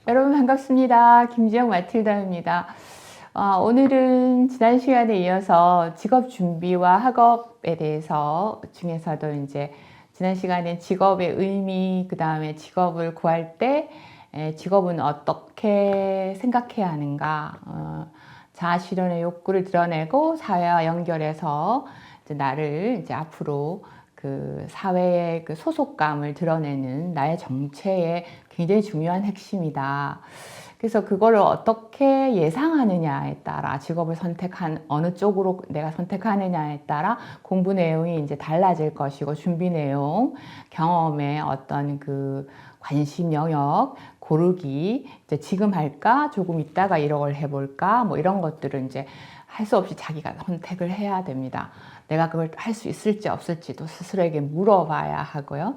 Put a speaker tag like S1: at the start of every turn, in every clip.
S1: 여러분 반갑습니다. 김지영 마틸다입니다. 오늘은 지난 시간에 이어서 직업 준비와 학업에 대해서 중에서도 이제 지난 시간에 직업의 의미, 그 다음에 직업을 구할 때 직업은 어떻게 생각해야 하는가, 자아 실현의 욕구를 드러내고 사회와 연결해서 이제 나를 이제 앞으로 그 사회의 그 소속감을 드러내는 나의 정체의 굉장히 중요한 핵심이다. 그래서 그거를 어떻게 예상하느냐에 따라 직업을 선택한 어느 쪽으로 내가 선택하느냐에 따라 공부 내용이 이제 달라질 것이고 준비 내용, 경험의 어떤 그 관심 영역 고르기 이제 지금 할까 조금 있다가 이걸 해볼까 뭐 이런 것들을 이제 할 수 없이 자기가 선택을 해야 됩니다. 내가 그걸 할 수 있을지 없을지도 스스로에게 물어봐야 하고요.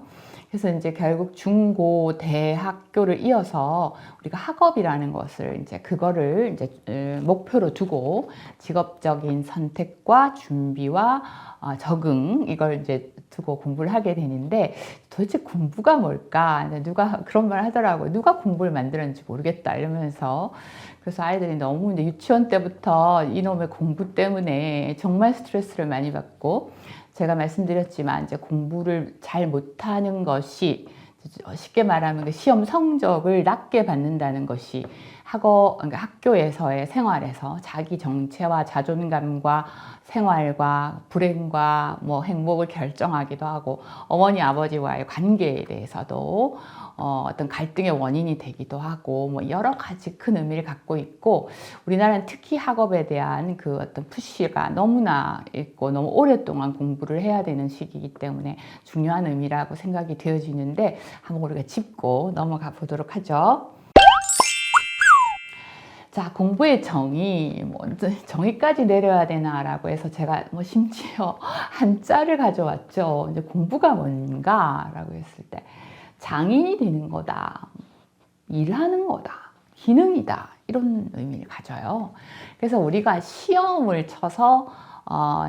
S1: 그래서 이제 결국 중고 대학교를 이어서 우리가 학업이라는 것을 이제 그거를 이제 목표로 두고 직업적인 선택과 준비와 적응 이걸 이제 두고 공부를 하게 되는데 도대체 공부가 뭘까? 누가 그런 말 하더라고요. 누가 공부를 만들었는지 모르겠다 이러면서 그래서 아이들이 너무 이제 유치원 때부터 이놈의 공부 때문에 정말 스트레스를 많이 받고 제가 말씀드렸지만 이제 공부를 잘 못하는 것이 쉽게 말하면 시험 성적을 낮게 받는다는 것이 그러니까 학교에서의 생활에서 자기 정체와 자존감과 생활과 불행과 뭐 행복을 결정하기도 하고 어머니 아버지와의 관계에 대해서도 어떤 갈등의 원인이 되기도 하고 뭐 여러 가지 큰 의미를 갖고 있고 우리나라는 특히 학업에 대한 그 어떤 푸시가 너무나 있고 너무 오랫동안 공부를 해야 되는 시기이기 때문에 중요한 의미라고 생각이 되어지는데 한번 우리가 짚고 넘어가 보도록 하죠. 자, 공부의 정의, 뭐, 정의까지 내려야 되나라고 해서 제가 뭐 심지어 한자를 가져왔죠. 이제 공부가 뭔가라고 했을 때, 장인이 되는 거다, 일하는 거다, 기능이다, 이런 의미를 가져요. 그래서 우리가 시험을 쳐서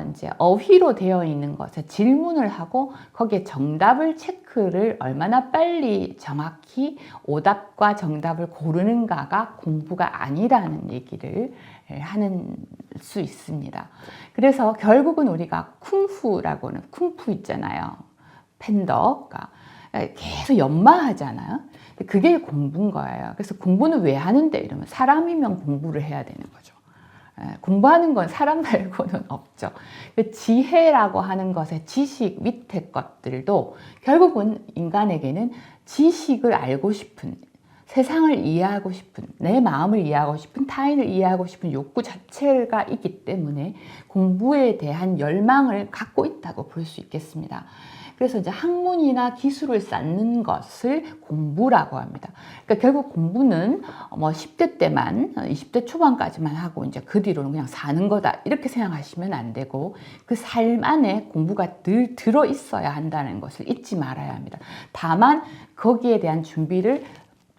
S1: 이제 어휘로 되어 있는 것에 질문을 하고 거기에 정답을 체크를 얼마나 빨리 정확히 오답과 정답을 고르는가가 공부가 아니라는 얘기를 하는 수 있습니다. 그래서 결국은 우리가 쿵푸라고는 쿵푸 있잖아요. 팬더가 계속 연마하잖아요. 그게 공부인 거예요. 그래서 공부는 왜 하는데 이러면 사람이면 공부를 해야 되는 거죠. 공부하는 건 사람 말고는 없죠. 지혜라고 하는 것의 지식 밑에 것들도 결국은 인간에게는 지식을 알고 싶은, 세상을 이해하고 싶은, 내 마음을 이해하고 싶은, 타인을 이해하고 싶은 욕구 자체가 있기 때문에 공부에 대한 열망을 갖고 있다고 볼 수 있겠습니다. 그래서 이제 학문이나 기술을 쌓는 것을 공부라고 합니다. 그러니까 결국 공부는 뭐 10대 때만, 20대 초반까지만 하고 이제 그 뒤로는 그냥 사는 거다. 이렇게 생각하시면 안 되고 그 삶 안에 공부가 늘 들어 있어야 한다는 것을 잊지 말아야 합니다. 다만 거기에 대한 준비를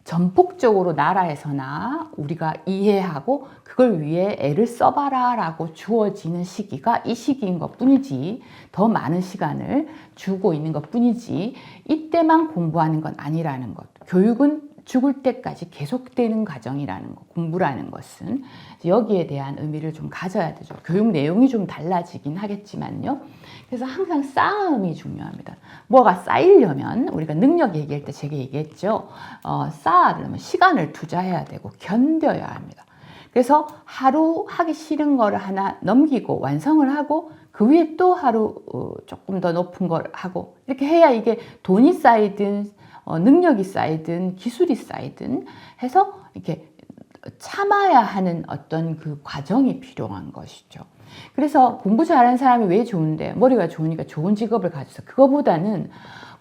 S1: 전폭적으로 나라에서나 우리가 이해하고 그걸 위해 애를 써봐라 라고 주어지는 시기가 이 시기인 것 뿐이지 더 많은 시간을 주고 있는 것 뿐이지 이때만 공부하는 건 아니라는 것. 교육은 죽을 때까지 계속되는 과정이라는 것, 공부라는 것은 여기에 대한 의미를 좀 가져야 되죠. 교육 내용이 좀 달라지긴 하겠지만요. 그래서 항상 쌓음이 중요합니다. 뭐가 쌓이려면 우리가 능력 얘기할 때 제가 얘기했죠. 쌓으려면 시간을 투자해야 되고 견뎌야 합니다. 그래서 하루 하기 싫은 거를 하나 넘기고 완성을 하고 그 위에 또 하루 조금 더 높은 걸 하고 이렇게 해야 이게 돈이 쌓이든 능력이 쌓이든 기술이 쌓이든 해서 이렇게 참아야 하는 어떤 그 과정이 필요한 것이죠. 그래서 공부 잘하는 사람이 왜 좋은데 머리가 좋으니까 좋은 직업을 가져서 그거보다는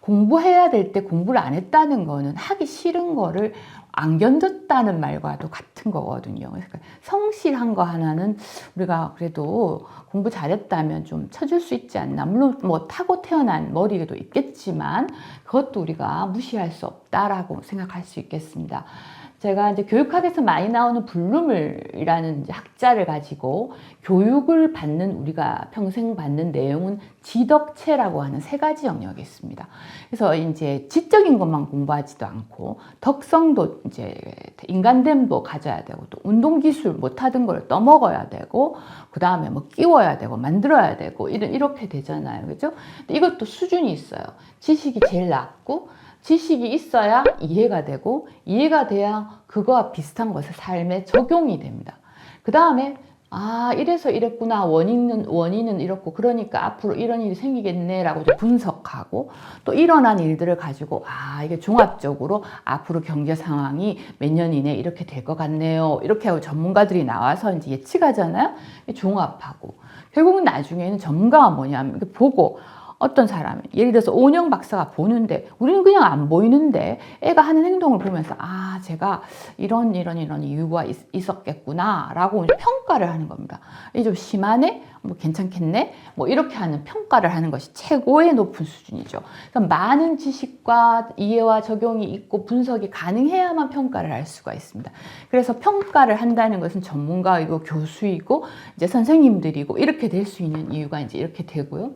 S1: 공부해야 될 때 공부를 안 했다는 거는 하기 싫은 거를 안 견뎠다는 말과도 같은 거거든요. 그러니까 성실한 거 하나는 우리가 그래도 공부 잘했다면 좀 쳐줄 수 있지 않나. 물론 뭐 타고 태어난 머리도 있겠지만 그것도 우리가 무시할 수 없다라고 생각할 수 있겠습니다. 제가 이제 교육학에서 많이 나오는 블룸을이라는 이제 학자를 가지고 교육을 받는 우리가 평생 받는 내용은 지덕체라고 하는 세 가지 영역이 있습니다. 그래서 이제 지적인 것만 공부하지도 않고 덕성도 이제 인간됨도 가져야 되고 또 운동기술 못하던 걸 떠먹어야 되고 그 다음에 뭐 끼워야 되고 만들어야 되고 이렇게 되잖아요. 그죠? 이것도 수준이 있어요. 지식이 제일 낮고 지식이 있어야 이해가 되고 이해가 돼야 그거와 비슷한 것을 삶에 적용이 됩니다. 그 다음에 아 이래서 이랬구나 원인은 이렇고 그러니까 앞으로 이런 일이 생기겠네 라고 분석하고 또 일어난 일들을 가지고 아 이게 종합적으로 앞으로 경제 상황이 몇 년 이내 이렇게 될 것 같네요 이렇게 하고 전문가들이 나와서 이제 예측하잖아요. 종합하고 결국은 나중에는 전문가가 뭐냐면 보고 어떤 사람은 예를 들어서 오은영 박사가 보는데 우리는 그냥 안 보이는데 애가 하는 행동을 보면서 아 제가 이런 이유가 있었겠구나 라고 평가를 하는 겁니다. 이게 좀 심하네? 뭐 괜찮겠네? 뭐 이렇게 하는 평가를 하는 것이 최고의 높은 수준이죠. 그러니까 많은 지식과 이해와 적용이 있고 분석이 가능해야만 평가를 할 수가 있습니다. 그래서 평가를 한다는 것은 전문가이고 교수이고 이제 선생님들이고 이렇게 될 수 있는 이유가 이제 이렇게 되고요.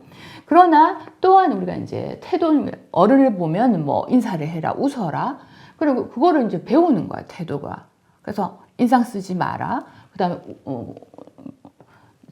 S1: 그러나 또한 우리가 이제 태도, 어른을 보면 뭐 인사를 해라, 웃어라. 그리고 그거를 이제 배우는 거야, 태도가. 그래서 인상 쓰지 마라. 그 다음에,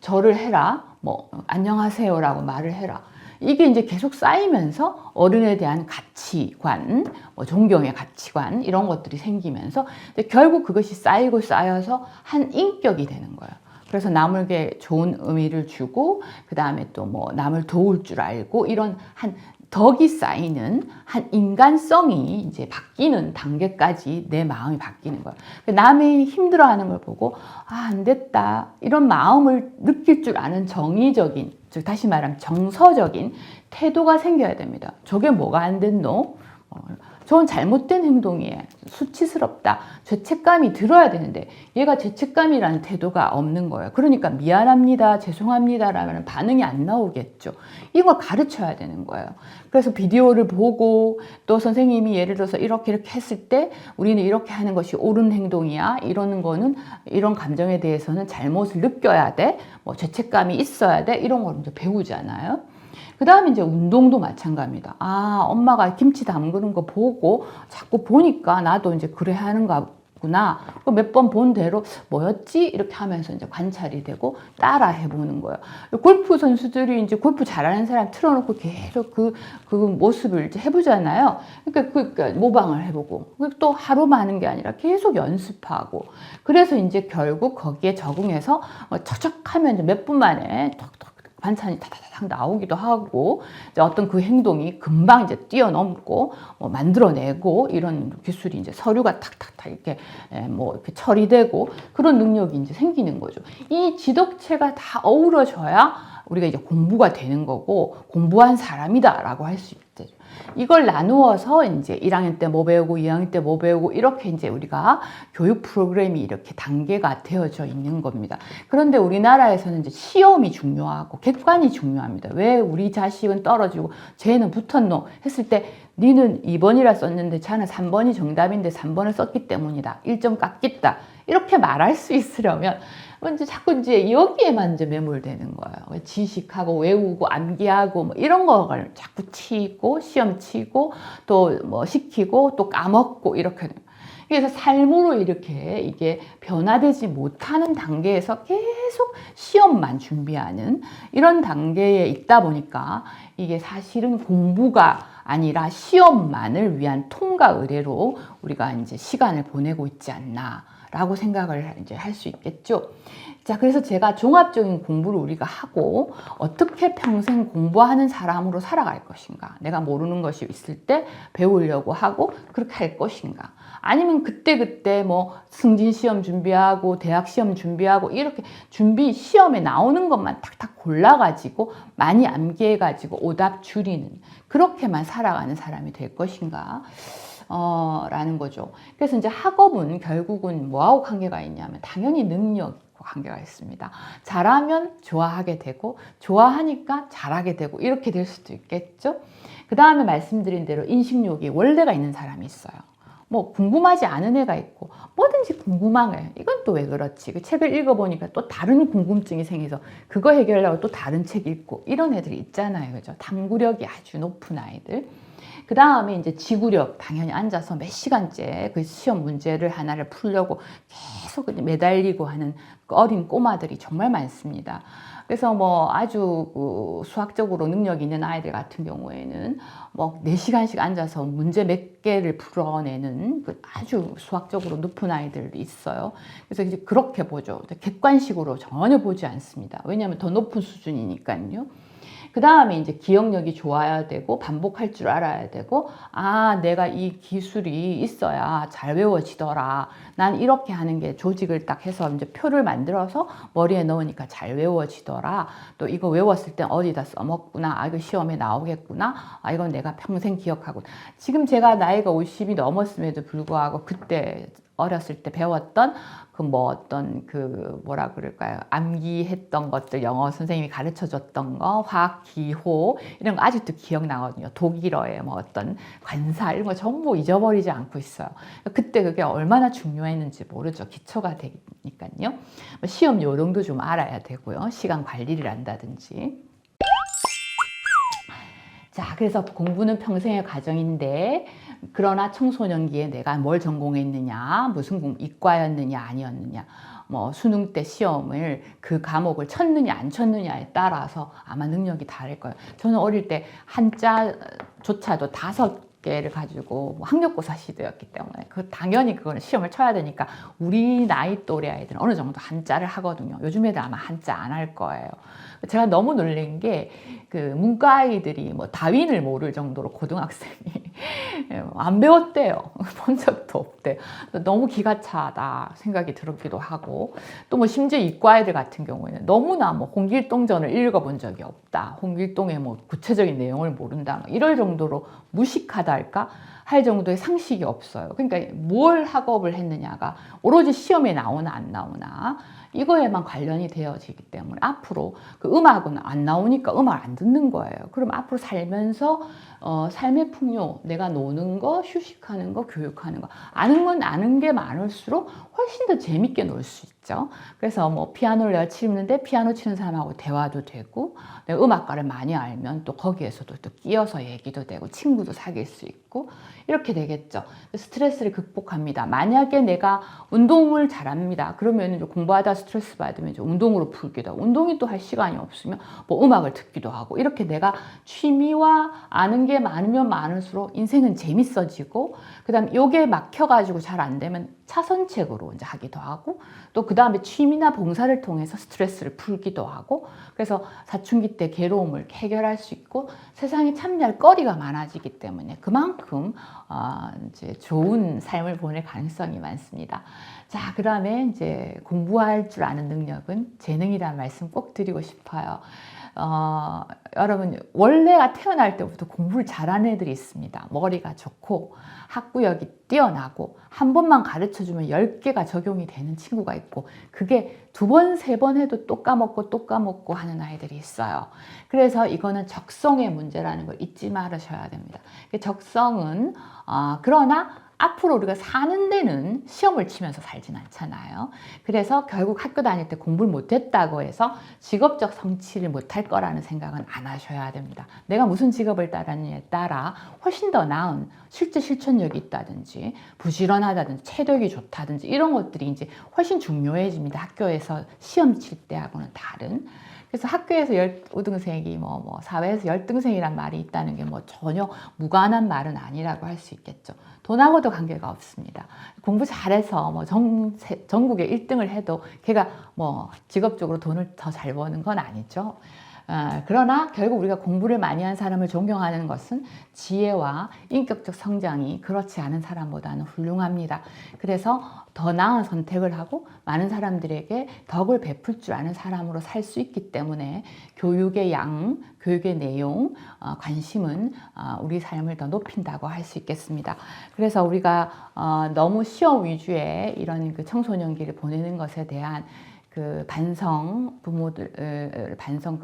S1: 절을 해라. 뭐, 안녕하세요라고 말을 해라. 이게 이제 계속 쌓이면서 어른에 대한 가치관, 뭐 존경의 가치관, 이런 것들이 생기면서 결국 그것이 쌓이고 쌓여서 한 인격이 되는 거예요. 그래서 남에게 좋은 의미를 주고 그 다음에 또 뭐 남을 도울 줄 알고 이런 한 덕이 쌓이는 한 인간성이 이제 바뀌는 단계까지 내 마음이 바뀌는 거예요. 남이 힘들어하는 걸 보고 아, 안 됐다 이런 마음을 느낄 줄 아는 정의적인 즉 다시 말하면 정서적인 태도가 생겨야 됩니다. 저게 뭐가 안 됐노? 저건 잘못된 행동이에요. 수치스럽다. 죄책감이 들어야 되는데 얘가 죄책감이라는 태도가 없는 거예요. 그러니까 미안합니다. 죄송합니다라는 반응이 안 나오겠죠. 이걸 가르쳐야 되는 거예요. 그래서 비디오를 보고 또 선생님이 예를 들어서 이렇게 했을 때 우리는 이렇게 하는 것이 옳은 행동이야. 이러는 거는 이런 감정에 대해서는 잘못을 느껴야 돼. 뭐 죄책감이 있어야 돼. 이런 걸 이제 배우잖아요. 그 다음에 이제 운동도 마찬가지입니다. 아, 엄마가 김치 담그는 거 보고 자꾸 보니까 나도 이제 그래 하는가 구나. 몇 번 본 대로 뭐였지? 이렇게 하면서 이제 관찰이 되고 따라 해보는 거예요. 골프 선수들이 이제 골프 잘하는 사람 틀어놓고 계속 그 모습을 이제 해보잖아요. 그러니까 모방을 해보고 또 하루만 하는 게 아니라 계속 연습하고 그래서 이제 결국 거기에 적응해서 척척하면 이제 몇 분 만에 톡톡 반찬이 타다닥 나오기도 하고 이제 어떤 그 행동이 금방 이제 뛰어넘고 만들어내고 이런 기술이 이제 서류가 탁탁탁 이렇게 뭐 이렇게 처리되고 그런 능력이 이제 생기는 거죠. 이 지덕체가 다 어우러져야 우리가 이제 공부가 되는 거고 공부한 사람이다라고 할 수 있죠. 이걸 나누어서 이제 1학년 때 뭐 배우고 2학년 때 뭐 배우고 이렇게 이제 우리가 교육 프로그램이 이렇게 단계가 되어져 있는 겁니다. 그런데 우리나라에서는 이제 시험이 중요하고 객관이 중요합니다. 왜 우리 자식은 떨어지고 쟤는 붙었노 했을 때 니는 2번이라 썼는데 자는 3번이 정답인데 3번을 썼기 때문이다. 1점 깎겠다. 이렇게 말할 수 있으려면 이제 자꾸 이제 여기에만 이제 매몰되는 거예요. 지식하고 외우고 암기하고 뭐 이런 거를 자꾸 치고 시험 치고 또 뭐 시키고 또 까먹고 이렇게. 그래서 삶으로 이렇게 이게 변화되지 못하는 단계에서 계속 시험만 준비하는 이런 단계에 있다 보니까 이게 사실은 공부가 아니라 시험만을 위한 통과 의례로 우리가 이제 시간을 보내고 있지 않나라고 생각을 이제 할 수 있겠죠. 자, 그래서 제가 종합적인 공부를 우리가 하고 어떻게 평생 공부하는 사람으로 살아갈 것인가. 내가 모르는 것이 있을 때 배우려고 하고 그렇게 할 것인가. 아니면 그때그때 뭐 승진 시험 준비하고 대학 시험 준비하고 이렇게 시험에 나오는 것만 탁탁 골라가지고 많이 암기해가지고 오답 줄이는 그렇게만 살아가는 사람이 될 것인가. 라는 거죠. 그래서 이제 학업은 결국은 뭐하고 관계가 있냐면 당연히 능력과 관계가 있습니다. 잘하면 좋아하게 되고 좋아하니까 잘하게 되고 이렇게 될 수도 있겠죠. 그 다음에 말씀드린 대로 인식욕이 원래가 있는 사람이 있어요. 뭐 궁금하지 않은 애가 있고 뭐든지 궁금한 애. 이건 또 왜 그렇지? 그 책을 읽어보니까 또 다른 궁금증이 생겨서 그거 해결하려고 또 다른 책 읽고 이런 애들이 있잖아요. 그죠? 탐구력이 아주 높은 아이들. 그 다음에 이제 지구력, 당연히 앉아서 몇 시간째 그 시험 문제를 하나를 풀려고 계속 매달리고 하는 어린 꼬마들이 정말 많습니다. 그래서 뭐 아주 수학적으로 능력이 있는 아이들 같은 경우에는 뭐 4시간씩 앉아서 문제 몇 개를 풀어내는 그 아주 수학적으로 높은 아이들이 있어요. 그래서 이제 그렇게 보죠. 객관식으로 전혀 보지 않습니다. 왜냐하면 더 높은 수준이니까요. 그 다음에 이제 기억력이 좋아야 되고 반복할 줄 알아야 되고, 아, 내가 이 기술이 있어야 잘 외워지더라. 난 이렇게 하는 게 조직을 딱 해서 이제 표를 만들어서 머리에 넣으니까 잘 외워지더라. 또 이거 외웠을 땐 어디다 써먹구나. 아, 이거 시험에 나오겠구나. 아, 이건 내가 평생 기억하고. 지금 제가 나이가 50이 넘었음에도 불구하고 그때 어렸을 때 배웠던 그 뭐 어떤 그 뭐라 그럴까요? 암기했던 것들, 영어 선생님이 가르쳐 줬던 거, 화학 기호 이런 거 아직도 기억나거든요. 독일어의 뭐 어떤 관사 이런 거 전부 잊어버리지 않고 있어요. 그때 그게 얼마나 중요했는지 모르죠. 기초가 되니까요. 시험 요령도 좀 알아야 되고요. 시간 관리를 한다든지. 자, 그래서 공부는 평생의 과정인데, 그러나 청소년기에 내가 뭘 전공했느냐, 무슨 이과였느냐, 아니었느냐, 뭐 수능 때 시험을 그 과목을 쳤느냐, 안 쳤느냐에 따라서 아마 능력이 다를 거예요. 저는 어릴 때 한자조차도 5개를 가지고 학력고사 시대였기 때문에 당연히 그거는 시험을 쳐야 되니까 우리 나이 또래 아이들은 어느 정도 한자를 하거든요. 요즘 애들 아마 한자 안 할 거예요. 제가 너무 놀란 게 그 문과 아이들이 뭐 다윈을 모를 정도로 고등학생이 안 배웠대요. 본 적도 없대요. 너무 기가 차다 생각이 들기도 하고, 또 뭐 심지어 이과 애들 같은 경우에는 너무나 뭐 홍길동전을 읽어본 적이 없다. 홍길동의 뭐 구체적인 내용을 모른다. 뭐 이럴 정도로 무식하다 할까? 할 정도의 상식이 없어요. 그러니까 뭘 학업을 했느냐가 오로지 시험에 나오나 안 나오나 이거에만 관련이 되어지기 때문에 앞으로 그 음악은 안 나오니까 음악을 안 듣는 거예요. 그럼 앞으로 살면서 삶의 풍요, 내가 노는 거, 휴식하는 거, 교육하는 거, 아는 건 아는 게 많을수록 훨씬 더 재밌게 놀 수 있죠. 그래서 뭐 피아노를 내가 치는데 피아노 치는 사람하고 대화도 되고, 내가 음악가를 많이 알면 또 거기에서도 또 끼어서 얘기도 되고 친구도 사귈 수 있고 이렇게 되겠죠. 스트레스를 극복합니다. 만약에 내가 운동을 잘합니다. 그러면 이제 공부하다 스트레스 받으면 이제 운동으로 풀기도 하고, 운동이 또 할 시간이 없으면 뭐 음악을 듣기도 하고, 이렇게 내가 취미와 아는 게 많으면 많을수록 인생은 재밌어지고, 그다음 요게 막혀가지고 잘 안 되면 차선책으로 이제 하기도 하고, 또 그 다음에 취미나 봉사를 통해서 스트레스를 풀기도 하고, 그래서 사춘기 때 괴로움을 해결할 수 있고 세상에 참여할 거리가 많아지기 때문에 그만큼 이제 좋은 삶을 보낼 가능성이 많습니다. 자, 그다음에 이제 공부할 줄 아는 능력은 재능이라는 말씀 꼭 드리고 싶어요. 여러분, 원래가 태어날 때부터 공부를 잘하는 애들이 있습니다. 머리가 좋고 학구력이 뛰어나고 한 번만 가르쳐주면 10개가 적용이 되는 친구가 있고, 그게 2번, 3번 해도 또 까먹고 또 까먹고 하는 아이들이 있어요. 그래서 이거는 적성의 문제라는 걸 잊지 말으셔야 됩니다. 적성은 그러나 앞으로 우리가 사는 데는 시험을 치면서 살진 않잖아요. 그래서 결국 학교 다닐 때 공부를 못했다고 해서 직업적 성취를 못할 거라는 생각은 안 하셔야 됩니다. 내가 무슨 직업을 따르느냐에 따라 훨씬 더 나은 실제 실천력이 있다든지 부지런하다든지 체력이 좋다든지 이런 것들이 이제 훨씬 중요해집니다. 학교에서 시험 칠 때하고는 다른. 그래서 학교에서 15등생이 뭐 사회에서 10등생이란 말이 있다는 게 뭐 전혀 무관한 말은 아니라고 할 수 있겠죠. 돈하고도 관계가 없습니다. 공부 잘해서 뭐 전국에 1등을 해도 걔가 뭐 직업적으로 돈을 더 잘 버는 건 아니죠. 그러나 결국 우리가 공부를 많이 한 사람을 존경하는 것은 지혜와 인격적 성장이 그렇지 않은 사람보다는 훌륭합니다. 그래서 더 나은 선택을 하고 많은 사람들에게 덕을 베풀 줄 아는 사람으로 살 수 있기 때문에 교육의 양, 교육의 내용, 관심은 우리 삶을 더 높인다고 할 수 있겠습니다. 그래서 우리가 너무 시험 위주의 이런 그 청소년기를 보내는 것에 대한 그 반성, 부모들 반성,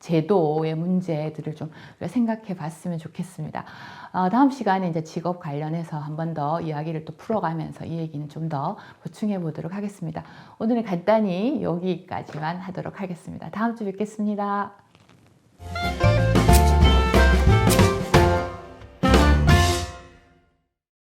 S1: 제도의 문제들을 좀 생각해 봤으면 좋겠습니다. 다음 시간에 이제 직업 관련해서 한 번 더 이야기를 또 풀어가면서 이 얘기는 좀 더 보충해 보도록 하겠습니다. 오늘은 간단히 여기까지만 하도록 하겠습니다. 다음 주 뵙겠습니다.